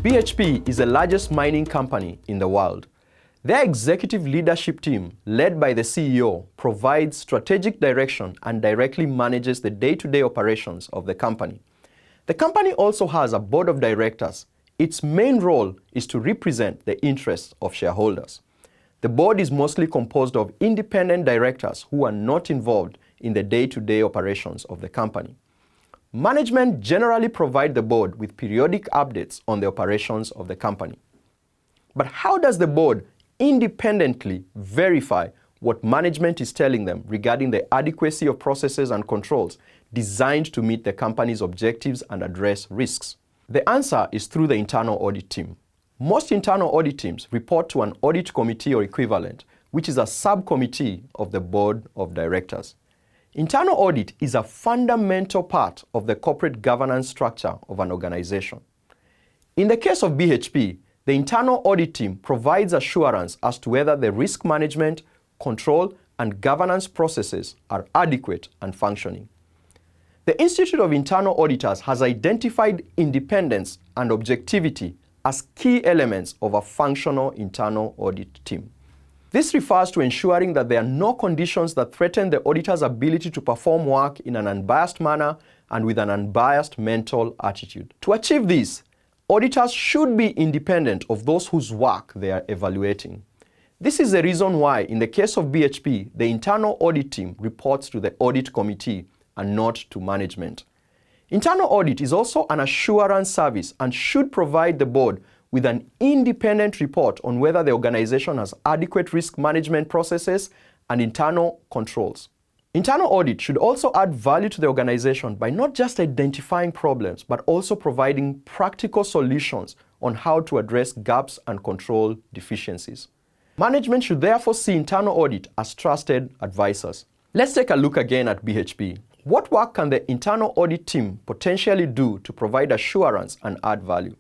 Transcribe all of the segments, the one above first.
BHP is the largest mining company in the world. Their executive leadership team, led by the CEO, provides strategic direction and directly manages the day-to-day operations of the company. The company also has a board of directors. Its main role is to represent the interests of shareholders. The board is mostly composed of independent directors who are not involved in the day-to-day operations of the company. Management generally provide the board with periodic updates on the operations of the company. But how does the board independently verify what management is telling them regarding the adequacy of processes and controls designed to meet the company's objectives and address risks? The answer is through the internal audit team. Most internal audit teams report to an audit committee or equivalent, which is a subcommittee of the board of directors. Internal audit is a fundamental part of the corporate governance structure of an organization. In the case of BHP, the internal audit team provides assurance as to whether the risk management, control, and governance processes are adequate and functioning. The Institute of Internal Auditors has identified independence and objectivity as key elements of a functional internal audit team. This refers to ensuring that there are no conditions that threaten the auditor's ability to perform work in an unbiased manner and with an unbiased mental attitude. To achieve this, auditors should be independent of those whose work they are evaluating. This is the reason why, in the case of BHP, the internal audit team reports to the audit committee and not to management. Internal audit is also an assurance service and should provide the board with an independent report on whether the organization has adequate risk management processes and internal controls. Internal audit should also add value to the organization by not just identifying problems, but also providing practical solutions on how to address gaps and control deficiencies. Management should therefore see internal audit as trusted advisors. Let's take a look again at BHP. What work can the internal audit team potentially do to provide assurance and add value?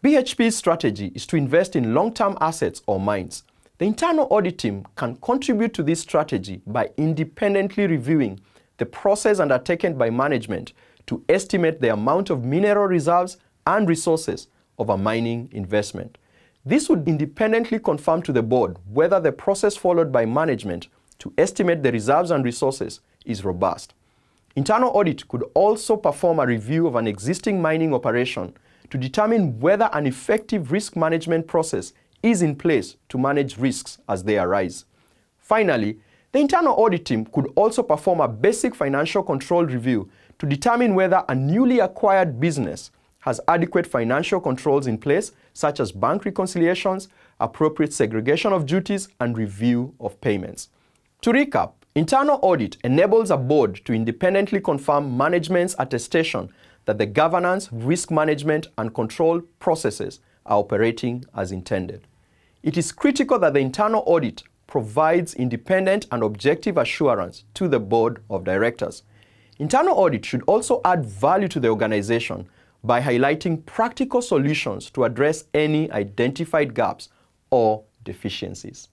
BHP's strategy is to invest in long-term assets or mines. The internal audit team can contribute to this strategy by independently reviewing the process undertaken by management to estimate the amount of mineral reserves and resources of a mining investment. This would independently confirm to the board whether the process followed by management to estimate the reserves and resources is robust. Internal audit could also perform a review of an existing mining operation to determine whether an effective risk management process is in place to manage risks as they arise. Finally, the internal audit team could also perform a basic financial control review to determine whether a newly acquired business has adequate financial controls in place, such as bank reconciliations, appropriate segregation of duties, and review of payments. To recap, internal audit enables a board to independently confirm management's attestation that the governance, risk management, and control processes are operating as intended. It is critical that the internal audit provides independent and objective assurance to the board of directors. Internal audit should also add value to the organization by highlighting practical solutions to address any identified gaps or deficiencies.